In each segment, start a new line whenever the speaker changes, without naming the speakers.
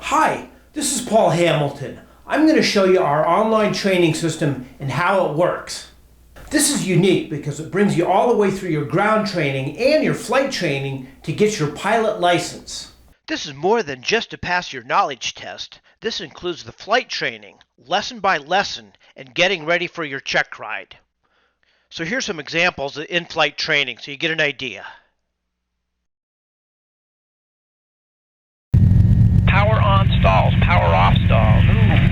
Hi, this is Paul Hamilton. I'm going to show you our online training system and how it works. This is unique because it brings you all the way through your ground training and your flight training to get your pilot license.
This is more than just to pass your knowledge test. This includes the flight training, lesson by lesson, and getting ready for your check ride. So here's some examples of in-flight training so you get an idea.
Power on stalls, power off stalls.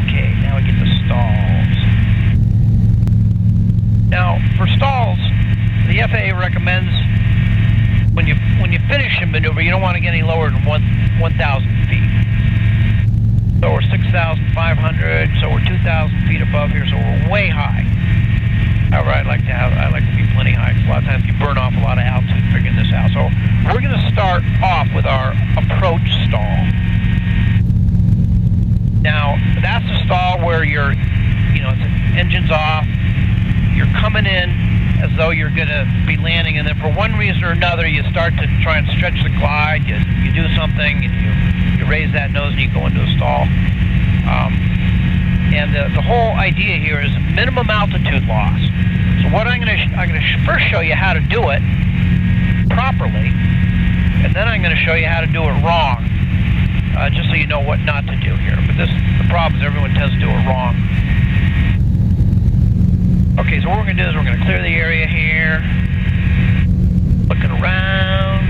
Okay, now we get to stalls. Now, for stalls, the FAA recommends when you finish a maneuver, you don't want to get any lower than 1,000 feet. So we're 6,500, so we're 2,000 feet above here, so we're way high. However, I like to be plenty high, because a lot of times you burn off a lot of altitude figuring this out. So we're going to start off with our approach stall. Now, that's the stall where engine's off, you're coming in as though you're going to be landing, and then for one reason or another, you start to try and stretch the glide, you do something, and you raise that nose and you go into a stall. And the whole idea here is minimum altitude loss. So what I'm going to first show you how to do it properly, and then I'm going to show you how to do it wrong. Just so you know what not to do here. But the problem is everyone tends to do it wrong. Okay, so what we're going to do is we're going to clear the area here. Looking around.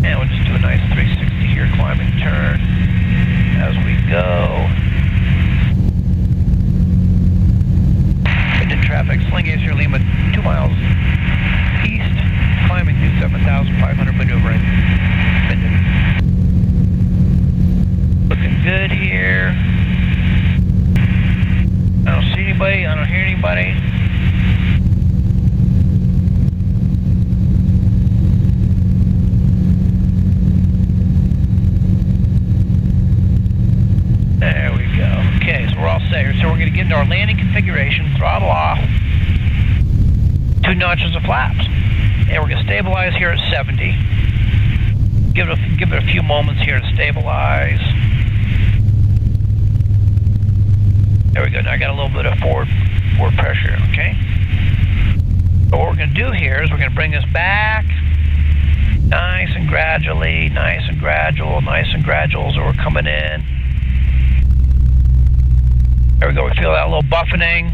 And we'll just do a nice 360 here, climbing turn as we go. Into traffic, sling Aviation Lima 2 miles east, climbing to 7,500, maneuvering. Looking good here. I don't see anybody. I don't hear anybody. There we go. Okay, so we're all set here. So we're going to get into our landing configuration, throttle off, 2 notches of flaps. And we're going to stabilize here at 70. Give it a few moments here to stabilize. There we go. Now I got a little bit of forward pressure, okay? So what we're going to do here is we're going to bring this back nice and gradually, nice and gradual so we're coming in. There we go. We feel that little buffeting.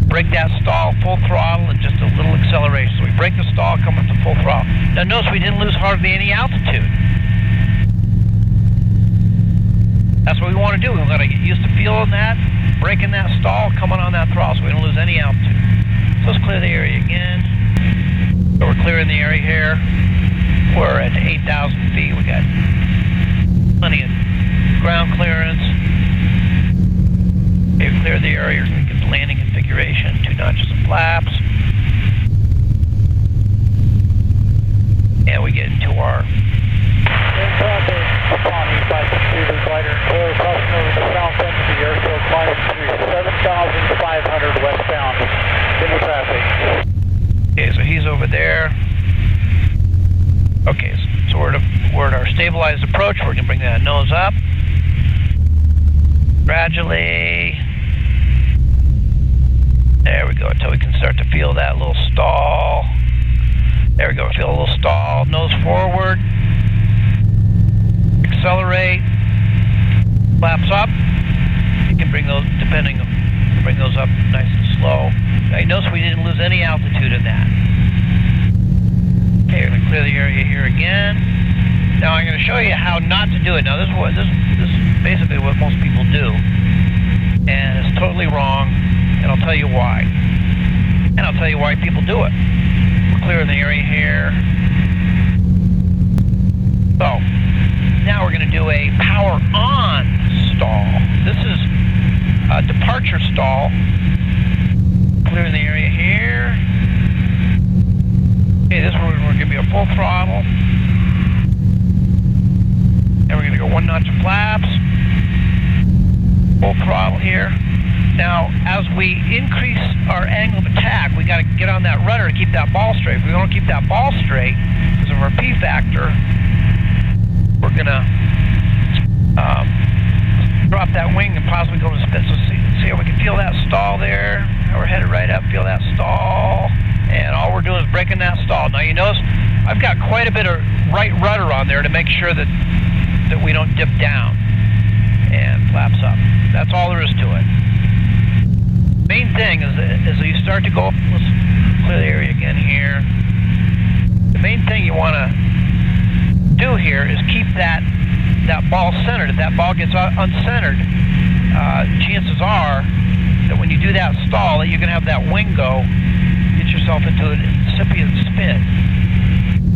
Break that stall, full throttle, and just a little acceleration. So we break the stall, come up to full throttle. Now notice we didn't lose hardly any altitude. That's what we want to do. We want to get used to feeling that, breaking that stall, coming on that throttle, so we don't lose any altitude. So let's clear the area again. So we're clearing the area here. We're at 8,000 feet. We got plenty of ground clearance. Okay, we clear the area. We get the landing configuration, 2 notches of flaps. And we get into our
upon east by computer glider, clear crossing over the south end of the airfield, climbing to 7,500 westbound into traffic.
Okay, so he's over there. Okay, so we're at our stabilized approach. We're going to bring that nose up gradually. There we go, until we can start to feel that little stall. There we go, feel a little stall. Nose forward. Accelerate. Flaps up. You can bring those, bring those up nice and slow. Now you notice we didn't lose any altitude in that. Okay, we're going to clear the area here again. Now I'm going to show you how not to do it. Now this is basically what most people do. And it's totally wrong. And I'll tell you why. And I'll tell you why people do it. We're clearing the area here. So, now we're going to do a power on stall. This is a departure stall. Clearing the area here. Okay, this one we're going to be a full throttle. And we're going to go 1 notch of flaps. Full throttle here. Now, as we increase our angle of attack, we got to get on that rudder to keep that ball straight. If we don't keep that ball straight, because of our P factor, we're going liking that stall. Now you notice I've got quite a bit of right rudder on there to make sure that we don't dip down. And flaps up. That's all there is to it. Main thing is as you start to go, let's clear the area again here. The main thing you want to do here is keep that ball centered. If that ball gets uncentered, chances are that when you do that stall, that you're going to have that wing go, get yourself into an incipient spin,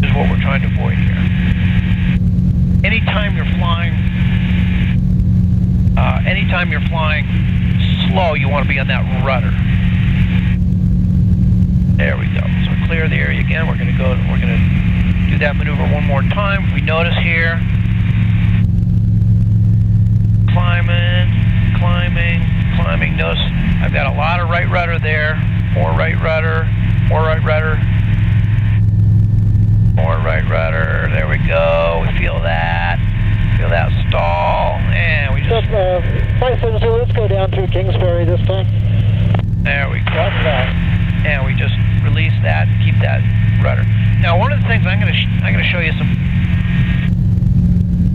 is what we're trying to avoid here. Anytime you're flying slow, you want to be on that rudder. There we go. So clear the area again. We're going to do that maneuver one more time. We notice here, climbing. Notice I've got a lot of right rudder there. More right rudder. There we go. We feel that. Feel that stall. And we just...
570, let's go down through Kingsbury this time.
There we go. And we just release that and keep that rudder. Now, one of the things I'm going to show you some...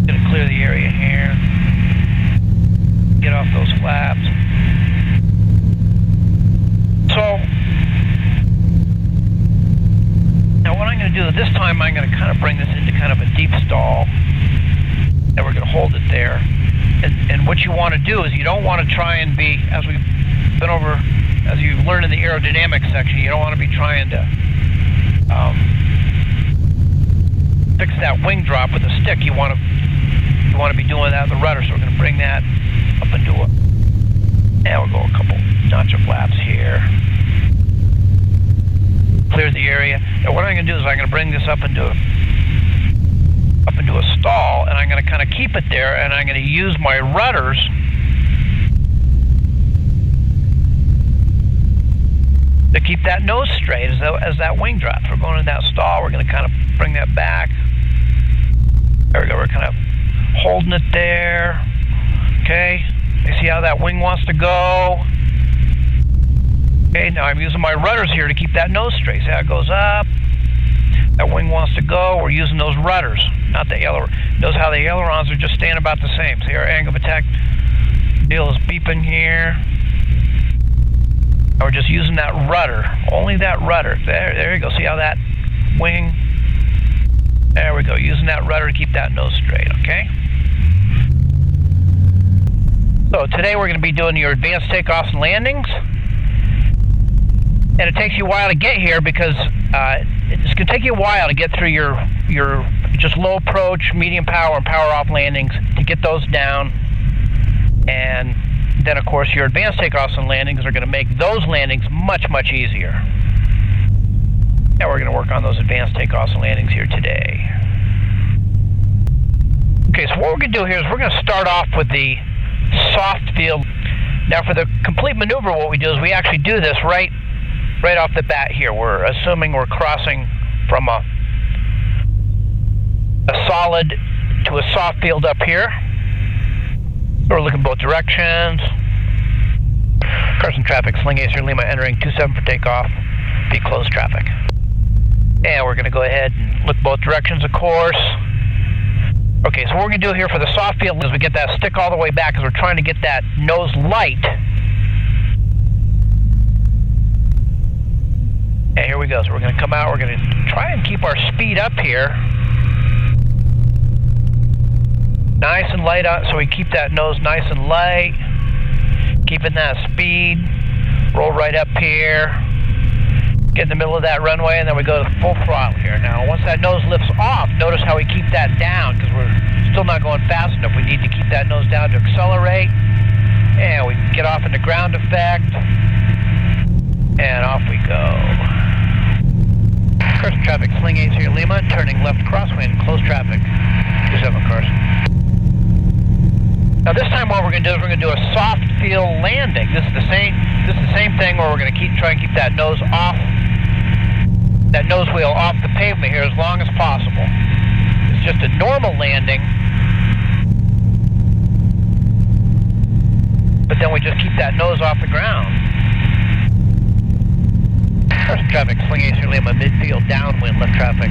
I'm going to clear the area here. Get off those flaps. So, now what I'm going to do this time, I'm going to kind of bring this into kind of a deep stall. And we're going to hold it there. And what you want to do is you don't want to try and be, as we've been over, as you've learned in the aerodynamics section, you don't want to be trying to fix that wing drop with a stick. You want to be doing that with the rudder. So we're going to bring that up into a, and we'll go a couple notch of flaps here. Clear the area. Now what I'm going to do is I'm going to bring this up into a stall, and I'm going to kind of keep it there, and I'm going to use my rudders to keep that nose straight as that wing drops. We're going in that stall. We're going to kind of bring that back. There we go. We're kind of holding it there. Okay. You see how that wing wants to go? Okay. Now I'm using my rudders here to keep that nose straight. See how it goes up? That wing wants to go. We're using those rudders, not the aileron. Notice how the ailerons are just staying about the same. See our angle of attack deal is beeping here. And we're just using that rudder, only that rudder. There you go. See how that wing? There we go. Using that rudder to keep that nose straight. Okay. So today we're going to be doing your advanced takeoffs and landings. And it takes you a while to get here because it's going to take you a while to get through your just low approach, medium power, and power off landings to get those down. And then, of course, your advanced takeoffs and landings are going to make those landings much, much easier. Now we're going to work on those advanced takeoffs and landings here today. Okay, so what we're going to do here is we're going to start off with the soft field. Now for the complete maneuver, what we do is we actually do this right off the bat here. We're assuming we're crossing from a solid to a soft field up here. We're looking both directions. Carson traffic, Sling Acer Lima entering 27 for takeoff. Be closed traffic. And we're going to go ahead and look both directions, of course. Okay, so what we're going to do here for the soft field is we get that stick all the way back because we're trying to get that nose light. And here we go. So we're going to come out. We're going to try and keep our speed up here. Nice and light out, so we keep that nose nice and light. Keeping that speed. Roll right up here. Get in the middle of that runway, and then we go to full throttle here. Now, once that nose lifts off, notice how we keep that down because we're still not going fast enough. We need to keep that nose down to accelerate. And we get off into ground effect. And off we go. Carson traffic, Sling Acer Lima, turning left crosswind, close traffic. 27 Carson. Now this time what we're going to do is we're going to do a soft field landing. This is the same thing where we're going to try and keep that nose off, that nose wheel off the pavement here as long as possible. It's just a normal landing, but then we just keep that nose off the ground. Carson traffic, swing AC Lima, midfield, downwind, left traffic,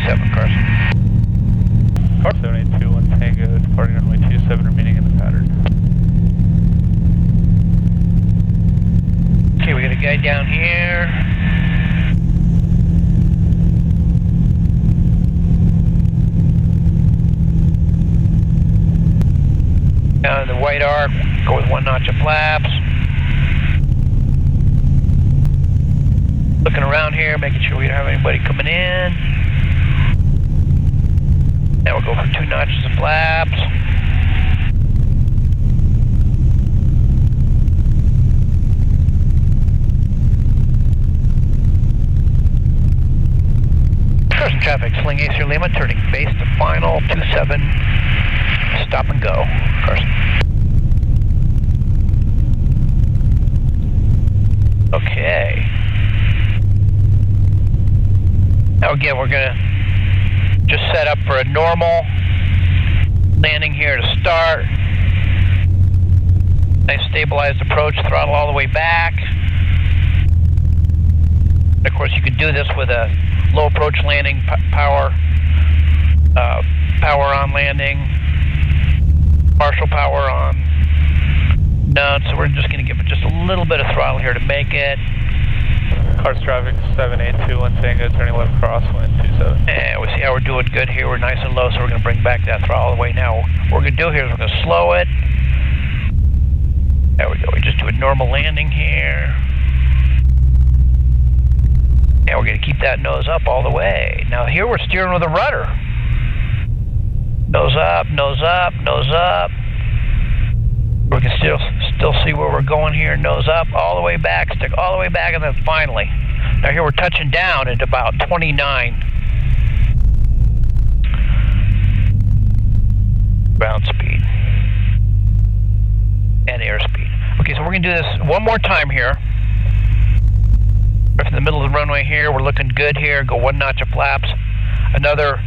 27, Carson.
Car 7821 Tango, departing runway 27, remaining in the pattern.
Okay, we got a guy down here. Down in the white arc, go with 1 notch of flaps. Looking around here, making sure we don't have anybody coming in. Now we'll go for 2 notches of flaps. Carson traffic, sling AC Lima, turning base to final, 27, stop and go, Carson. Okay. Now again, we're gonna just set up for a normal landing here to start. Nice stabilized approach, throttle all the way back. And of course, you can do this with a low approach landing, power on landing, partial power on. No, so we're just going to give it just a little bit of throttle here to make it.
Cars traffic 7821 Tango, turning left crosswind 27.
And we see how we're doing good here. We're nice and low, so we're going to bring back that throttle all the way now. What we're going to do here is we're going to slow it. There we go. We just do a normal landing here. And we're going to keep that nose up all the way. Now here we're steering with a rudder. Nose up, nose up, nose up. We can still see where we're going here. Nose up, all the way back, stick all the way back, and then finally. Now here we're touching down at about 29 ground speed and airspeed. Okay, so we're going to do this one more time here. We're in the middle of the runway here. We're looking good here. Go 1 notch of flaps. Another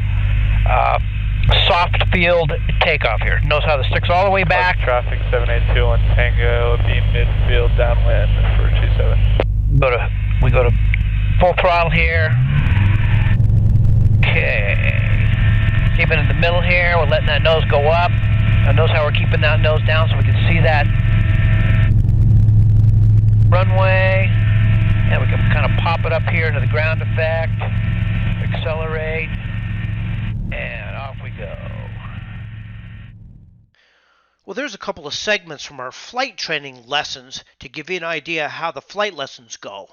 soft field takeoff here. Notice how the stick's all the way back.
Traffic 7821 Tango, beam midfield downwind for 27.
We go to full throttle here. Okay. Keeping in the middle here. We're letting that nose go up. Now notice how we're keeping that nose down so we can see that runway. And we can kind of pop it up here to the ground effect. Accelerate. And off we go.
Well, there's a couple of segments from our flight training lessons to give you an idea how the flight lessons go.